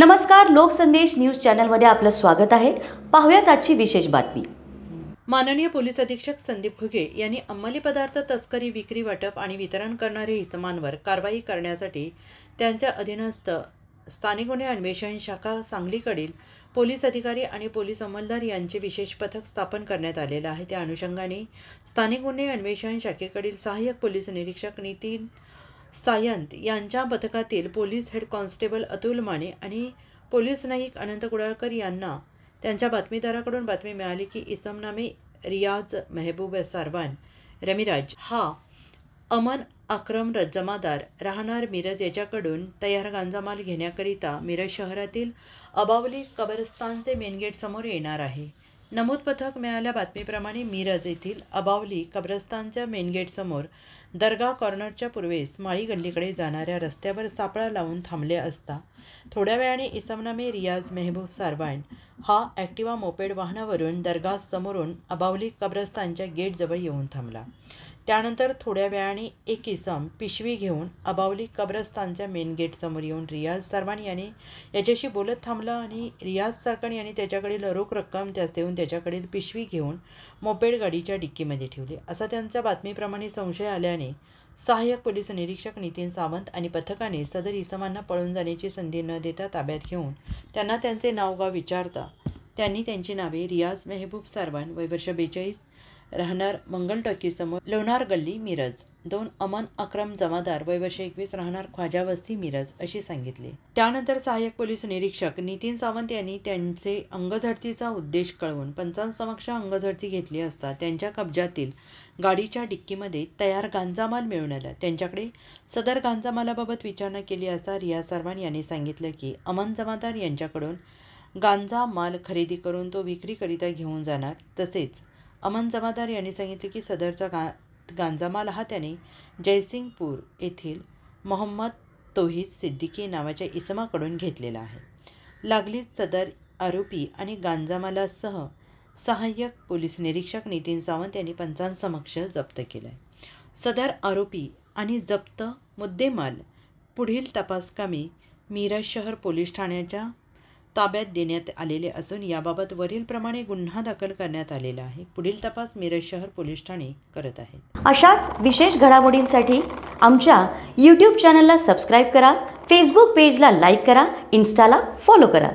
नमस्कार, लोकसंदेश न्यूज चॅनलमध्ये आपलं स्वागत आहे। पाहूयात आजची विशेष बातमी। माननीय पोलीस अधीक्षक संदीप घुगे यांनी अंमली पदार्थ तस्करी, विक्री, वाटप आणि वितरण करणारे इसमांवर कारवाई करण्यासाठी त्यांच्या अधीनस्थ स्थानिक गुन्हे अन्वेषण शाखा सांगलीकडील पोलीस अधिकारी आणि पोलीस अंमलदार यांचे विशेष पथक स्थापन करण्यात आलेले आहे। त्या अनुषंगाने स्थानिक गुन्हे अन्वेषण शाखेकडील सहाय्यक पोलीस निरीक्षक नितीन सायंत यांच्या पथकातील police head constable Atul Mane आणि पोलीस नाईक अनंत कुडाळकर यांना त्यांच्या बातमीदाराकडून बातमी मिळाली की इसम नामे रियाज मेहबूब सारवान रमिराज हा अमन अक्रम जमादार राहणार मिरज याच्याकडून तयार गांजामाल घेण्याकरिता मिरज शहरातील अबावली कब्रस्तानचे मेन गेट समोर येणार आहे। नमूद पथक मिळाल्या बातमीप्रमाणे मिरज येथील अबावली कब्रस्तानच्या मेन गेट समोर दर्गा कॉर्नरच्या पूर्वेस माळी गल्लीकडे जाणाऱ्या रस्त्यावर सापळा लावून थांबले असता थोड्या वेळाने इसम नामे रियाज मेहबूब सारवान हा ॲक्टिवा मोपेड वाहनावरून दर्गा समोरून अबावली कब्रस्तानच्या गेटजवळ येऊन थांबला। त्यानंतर थोड्या वेळाने एक इसम पिशवी घेऊन अबावली कब्रस्तानच्या मेन गेट समोर येऊन रियाज सारवान याच्याशी बोलत थांबला आणि रियाज सारवान यांनी त्याच्याकडील रोख रक्कम त्यास देऊन त्याच्याकडील पिशवी घेऊन मोपेड गाडीच्या डिक्कीमध्ये ठेवली। असा त्यांच्या बातमीप्रमाणे संशय आल्याने सहाय्यक पोलीस निरीक्षक नितीन सावंत आणि पथकाने सदर इसमांना पळून जाण्याची संधी न देता ताब्यात घेऊन त्यांना त्यांचे नाव गाव विचारता त्यांनी त्यांची नावे रियाज मेहबूब सारवान वय वर्ष 42 राहणार मंगल टॉकी समोर लोणार गल्ली मिरज, 2 अमन अक्रम जमादार वय वर्ष 21 राहणार ख्वाजा वस्ती मिरज अशी सांगितले। त्यानंतर सहाय्यक पोलीस निरीक्षक नितीन सावंत यांनी त्यांचे अंगझडतीचा उद्देश कळवून पंचांसमक्ष अंगझडती घेतली असता त्यांच्या कब्जातील गाडीच्या डिक्कीमध्ये तयार गांजामाल मिळून आला। त्यांच्याकडे सदर गांजामालाबाबत विचारणा केली असता रियाज सारवान यांनी सांगितलं की अमन जमादार यांच्याकडून गांजा माल खरेदी करून तो विक्रीकरिता घेऊन जाणार। तसेच अमन जमादार यांनी सांगितले की सदरचा गांजामाल हा त्याने जयसिंगपूर येथील मोहम्मद तौहीद सिद्दीकी नावाच्या इसमाकडून घेतलेला आहे। लागलीच सदर आरोपी आणि गांजामालासह सहाय्यक पोलीस निरीक्षक नितीन सावंत यांनी पंचांसमक्ष जप्त केलाय। सदर आरोपी आणि जप्त मुद्देमाल पुढील तपासकामी मिरज शहर पोलीस ठाण्याच्या ताब्यात देण्यात आलेले असून याबाबत वरीलप्रमाणे गुन्हा दाखल करण्यात आलेला आहे। पुढील तपास मिरज शहर पोलीस ठाणे करत आहेत। अशाच विशेष घडामोडींसाठी आमच्या YouTube चॅनलला सबस्क्राइब करा, फेसबुक पेजला लाईक करा, इन्स्टाला फॉलो करा।